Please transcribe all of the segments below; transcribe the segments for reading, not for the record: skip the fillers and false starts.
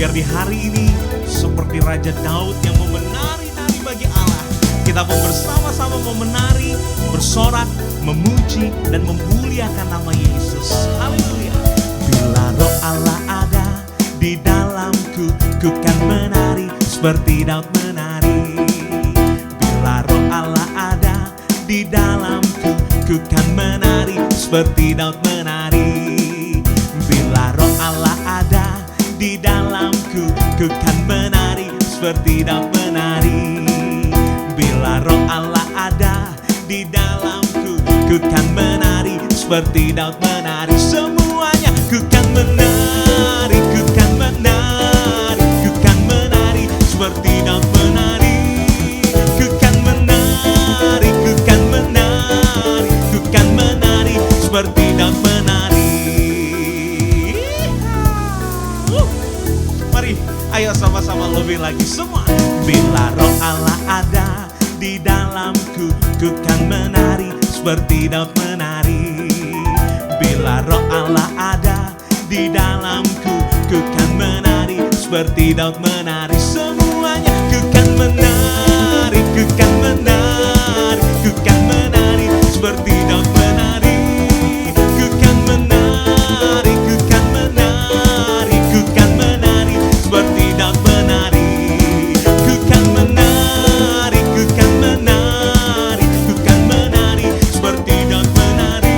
Biar di hari ini seperti Raja Daud yang memenari-nari bagi Allah, kita pun bersama-sama memenari, bersorak, memuji dan memuliakan nama Yesus. Haleluya. Bila roh Allah ada di dalamku, ku kan menari seperti Daud menari. Bila roh Allah ada di dalamku, ku kan menari seperti Daud menari. Bila roh Allah ada di dalamku, ku kan menari seperti Daud menari. Bila roh Allah ada di dalamku, ku kan menari seperti Daud menari. Semuanya ku kan menari, ku kan menari, ku kan menari seperti Daud menari. Ku kan menari, ku kan menari, ku kan menari seperti Daud menari. Mari, ayo sama-sama lebih lagi semua. Bila roh Allah ada di dalamku, ku kan menari seperti Daud menari. Bila roh Allah ada di dalamku, ku kan menari seperti Daud menari. Semuanya ku kan menari, ku kan menari, ku kan menari seperti Daud menari. Ku kan menari, ku kan menari, ku kan menari seperti Daud menari. Ku kan menari, ku kan menari, ku kan menari seperti Daud menari.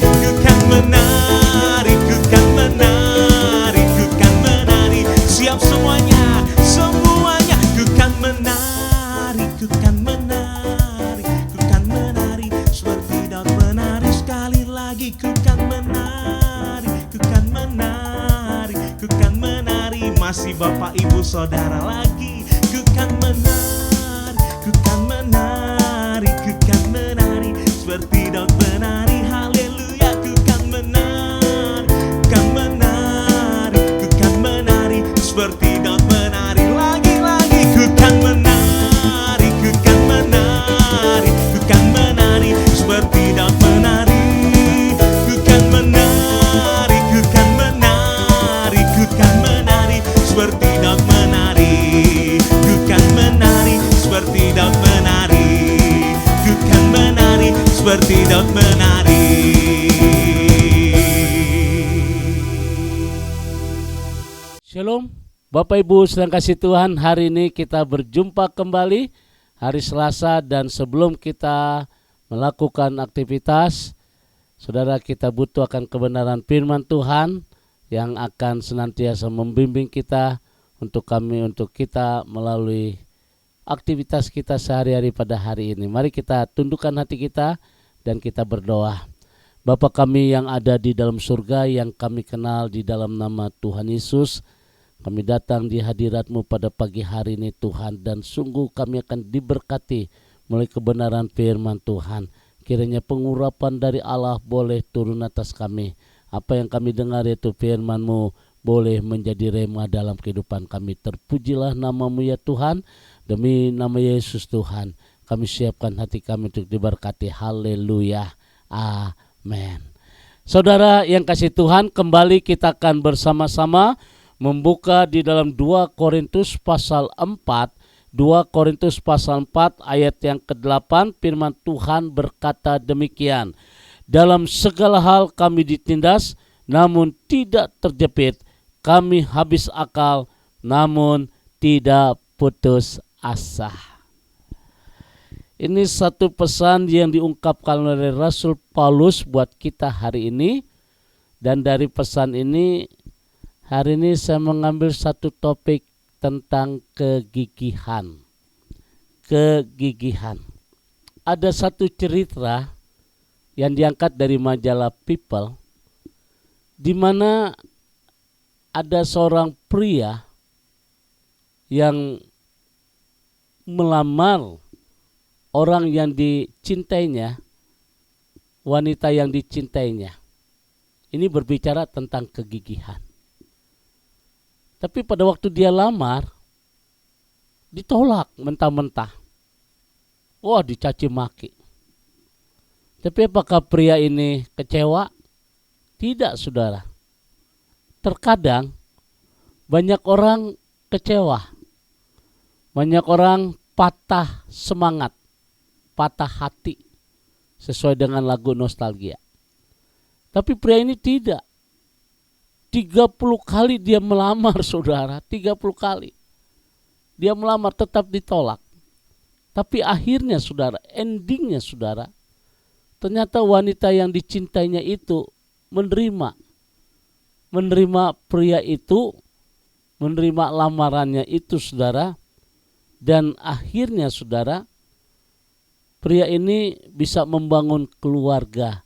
Ku kan menari, ku kan menari, ku kan menari. Siap semuanya, semuanya. Ku kan menari, ku kan menari, ku kan menari seperti Daud menari. Sekali lagi ku kan menari, ku kan menari, ku kan menari. Masih Bapak Ibu Saudara lagi. Ku kan menari, ku kan menari, ku kan menari seperti Daud menari. Haleluya. Ku kan menari, kan menari, ku kan menari seperti Daud menari. Lagi-lagi ku kan menari, ku kan menari, ku kan menari seperti Daud menari. Ku kan menari, ku kan menari, ku kan menari seperti Daud menari. Ku kan menari seperti Daud menari. Ku kan menari seperti Daud menari. Shalom, Bapak Ibu sedang kasih Tuhan, hari ini kita berjumpa kembali hari Selasa, dan sebelum kita melakukan aktivitas, saudara, kita butuh akan kebenaran firman Tuhan yang akan senantiasa membimbing kita untuk kita melalui aktivitas kita sehari-hari pada hari ini. Mari kita tundukkan hati kita dan kita berdoa. Bapa kami yang ada di dalam surga, yang kami kenal di dalam nama Tuhan Yesus, kami datang di hadirat-Mu pada pagi hari ini Tuhan, dan sungguh kami akan diberkati melalui kebenaran firman Tuhan. Kiranya pengurapan dari Allah boleh turun atas kami. Apa yang kami dengar yaitu firman-Mu boleh menjadi rema dalam kehidupan kami. Terpujilah nama-Mu ya Tuhan. Demi nama Yesus Tuhan, kami siapkan hati kami untuk diberkati. Haleluya. Amin. Saudara yang kasih Tuhan, kembali kita akan bersama-sama membuka di dalam 2 Korintus pasal 4. 2 Korintus pasal 4 ayat yang ke-8, firman Tuhan berkata demikian. Dalam segala hal kami ditindas, namun tidak terjepit. Kami habis akal, namun tidak putus asa. Ini satu pesan yang diungkapkan oleh Rasul Paulus buat kita hari ini. Dan dari pesan ini, hari ini saya mengambil satu topik tentang kegigihan. Kegigihan. Ada satu cerita yang diangkat dari majalah People, di mana ada seorang pria yang melamar orang yang dicintainya, wanita yang dicintainya. Ini berbicara tentang kegigihan. Tapi pada waktu dia lamar, ditolak mentah-mentah. Wah, dicaci maki. Tapi apakah pria ini kecewa? Tidak, saudara. Terkadang Banyak orang kecewa, banyak orang patah semangat, patah hati, sesuai dengan lagu Nostalgia. Tapi pria ini tidak. 30 kali dia melamar, saudara, 30 kali. Dia melamar, tetap ditolak. Tapi akhirnya, saudara, endingnya, saudara, ternyata wanita yang dicintainya itu menerima pria itu, menerima lamarannya itu, saudara. Dan akhirnya, saudara, pria ini bisa membangun keluarga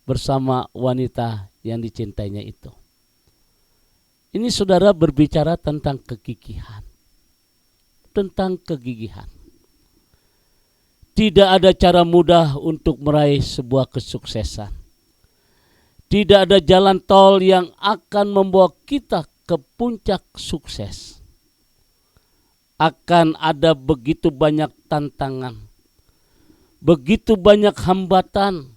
bersama wanita yang dicintainya itu. Ini, saudara, berbicara tentang kegigihan. Tentang kegigihan. Tidak ada cara mudah untuk meraih sebuah kesuksesan. Tidak ada jalan tol yang akan membawa kita ke puncak sukses. Akan ada begitu banyak tantangan, begitu banyak hambatan,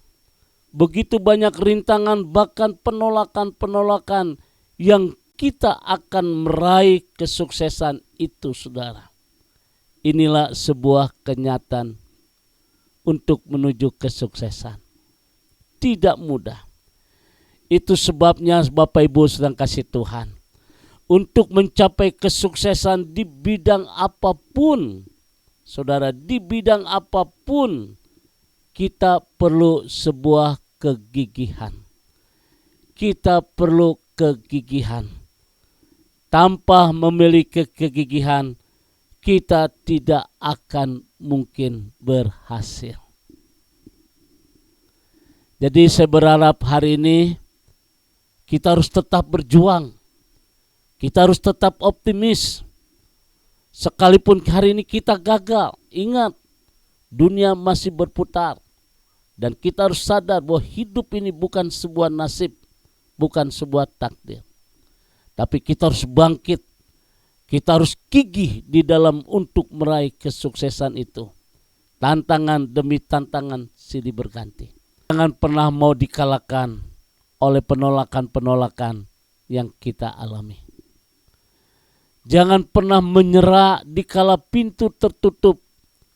begitu banyak rintangan, bahkan penolakan-penolakan yang kita akan meraih kesuksesan itu, saudara. Inilah sebuah kenyataan untuk menuju kesuksesan. Tidak mudah. Itu sebabnya Bapak Ibu sedang kasih Tuhan, untuk mencapai kesuksesan di bidang apapun, saudara, di bidang apapun, kita perlu sebuah kegigihan. Kita perlu kegigihan. Tanpa memiliki kegigihan, kita tidak akan mungkin berhasil. Jadi saya berharap hari ini kita harus tetap berjuang. Kita harus tetap optimis. Sekalipun hari ini kita gagal, ingat, dunia masih berputar. Dan kita harus sadar bahwa hidup ini bukan sebuah nasib, bukan sebuah takdir. Tapi kita harus bangkit. Kita harus gigih di dalam untuk meraih kesuksesan itu. Tantangan demi tantangan silih berganti. Jangan pernah mau dikalahkan oleh penolakan-penolakan yang kita alami. Jangan pernah menyerah dikala pintu tertutup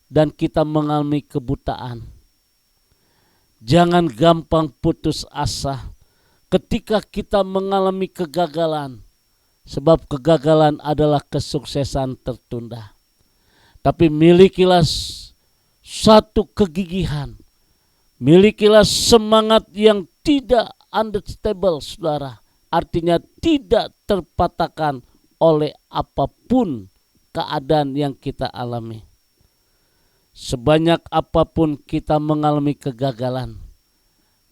dan kita mengalami kebutaan. Jangan gampang putus asa ketika kita mengalami kegagalan. Sebab kegagalan adalah kesuksesan tertunda. Tapi milikilah satu kegigihan. Milikilah semangat yang tidak unstable, saudara. Artinya tidak terpatahkan oleh apapun keadaan yang kita alami. Sebanyak apapun kita mengalami kegagalan.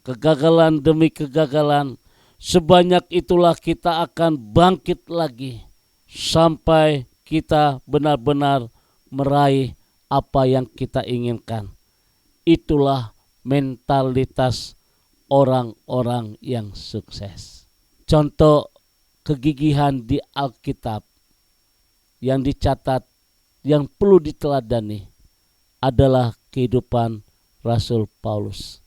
Kegagalan demi kegagalan. Sebanyak itulah kita akan bangkit lagi sampai kita benar-benar meraih apa yang kita inginkan. Itulah mentalitas orang-orang yang sukses. Contoh kegigihan di Alkitab yang dicatat, yang perlu diteladani adalah kehidupan Rasul Paulus.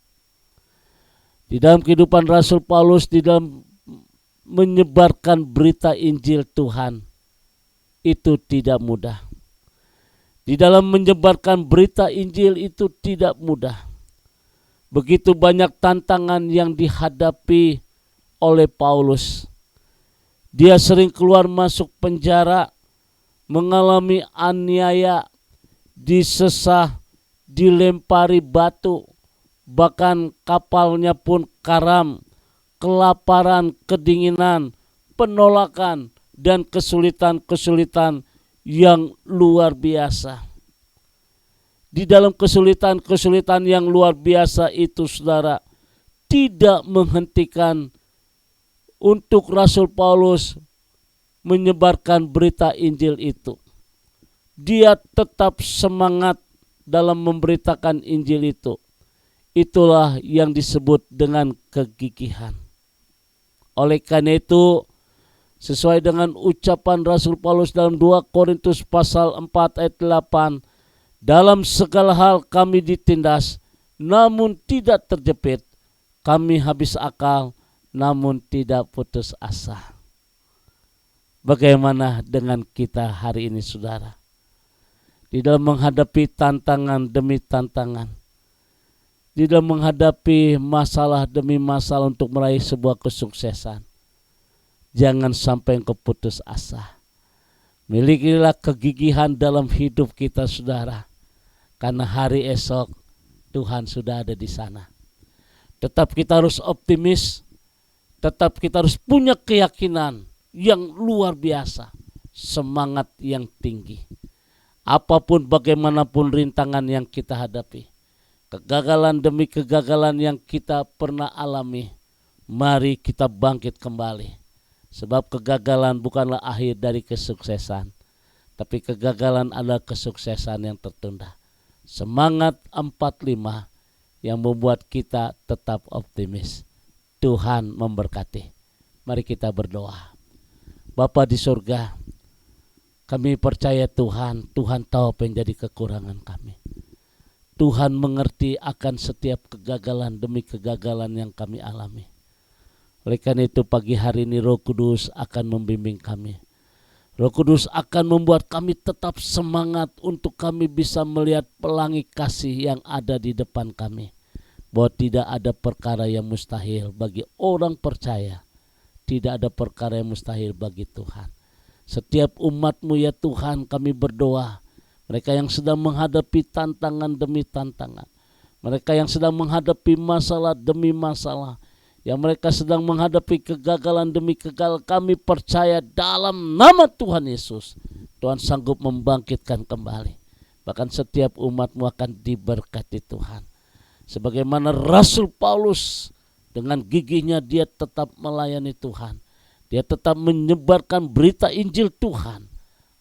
Di dalam kehidupan Rasul Paulus, di dalam menyebarkan berita Injil Tuhan, itu tidak mudah. Di dalam menyebarkan berita Injil itu tidak mudah. Begitu banyak tantangan yang dihadapi oleh Paulus. Dia sering keluar masuk penjara, mengalami aniaya, disesah, dilempari batu, bahkan kapalnya pun karam, kelaparan, kedinginan, penolakan, dan kesulitan-kesulitan yang luar biasa. Di dalam kesulitan-kesulitan yang luar biasa itu, saudara, tidak menghentikan untuk Rasul Paulus menyebarkan berita Injil itu. Dia tetap semangat dalam memberitakan Injil itu. Itulah yang disebut dengan kegigihan. Oleh karena itu, sesuai dengan ucapan Rasul Paulus dalam 2 Korintus pasal 4 ayat 8, dalam segala hal kami ditindas, namun tidak terjepit. Kami habis akal, namun tidak putus asa. Bagaimana dengan kita hari ini saudara? Di dalam menghadapi tantangan demi tantangan, di dalam menghadapi masalah demi masalah untuk meraih sebuah kesuksesan, jangan sampai engkau putus asa. Milikilah kegigihan dalam hidup kita saudara, karena hari esok Tuhan sudah ada di sana. Tetap kita harus optimis, tetap kita harus punya keyakinan yang luar biasa, semangat yang tinggi. Apapun bagaimanapun rintangan yang kita hadapi, kegagalan demi kegagalan yang kita pernah alami, mari kita bangkit kembali. Sebab kegagalan bukanlah akhir dari kesuksesan, tapi kegagalan adalah kesuksesan yang tertunda. Semangat 45 yang membuat kita tetap optimis. Tuhan memberkati. Mari kita berdoa. Bapa di surga, kami percaya Tuhan tahu apa yang jadi kekurangan kami. Tuhan mengerti akan setiap kegagalan demi kegagalan yang kami alami. Oleh karena itu pagi hari ini Roh Kudus akan membimbing kami. Roh Kudus akan membuat kami tetap semangat untuk kami bisa melihat pelangi kasih yang ada di depan kami. Bahwa tidak ada perkara yang mustahil bagi orang percaya. Tidak ada perkara yang mustahil bagi Tuhan. Setiap umat-Mu ya Tuhan kami berdoa. Mereka yang sedang menghadapi tantangan demi tantangan. Mereka yang sedang menghadapi masalah demi masalah. Yang mereka sedang menghadapi kegagalan demi kegagalan, kami percaya dalam nama Tuhan Yesus, Tuhan sanggup membangkitkan kembali. Bahkan setiap umat-Mu akan diberkati Tuhan. Sebagaimana Rasul Paulus dengan gigihnya dia tetap melayani Tuhan. Dia tetap menyebarkan berita Injil Tuhan.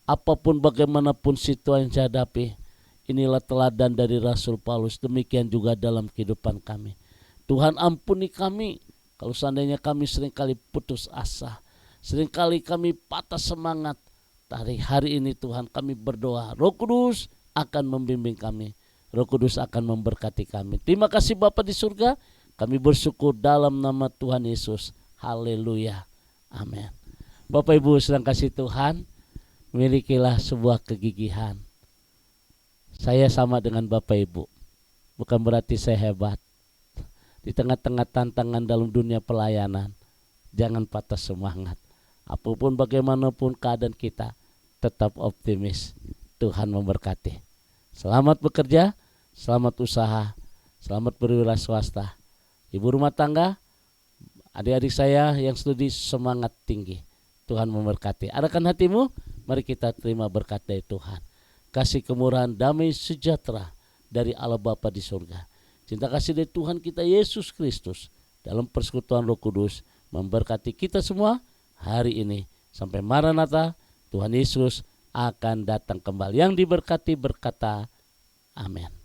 Apapun bagaimanapun situasi yang saya hadapi, inilah teladan dari Rasul Paulus. Demikian juga dalam kehidupan kami. Tuhan ampuni kami kalau seandainya kami seringkali putus asa, seringkali kami patah semangat. Dari hari ini Tuhan kami berdoa, Roh Kudus akan membimbing kami, Roh Kudus akan memberkati kami. Terima kasih Bapa di surga, kami bersyukur dalam nama Tuhan Yesus. Haleluya, amin. Bapak Ibu sedang kasih Tuhan, milikilah sebuah kegigihan. Saya sama dengan Bapak Ibu, bukan berarti saya hebat. Di tengah-tengah tantangan dalam dunia pelayanan, jangan patah semangat. Apapun bagaimanapun keadaan kita, tetap optimis. Tuhan memberkati. Selamat bekerja, selamat usaha, selamat berwira swasta. Ibu rumah tangga, adik-adik saya yang studi, semangat tinggi. Tuhan memberkati. Arahkan hatimu, mari kita terima berkat dari Tuhan. Kasih kemurahan, damai, sejahtera dari Allah Bapa di surga. Cinta kasih dari Tuhan kita Yesus Kristus dalam persekutuan Roh Kudus memberkati kita semua hari ini. Sampai Maranatha, Tuhan Yesus akan datang kembali. Yang diberkati berkata, amin.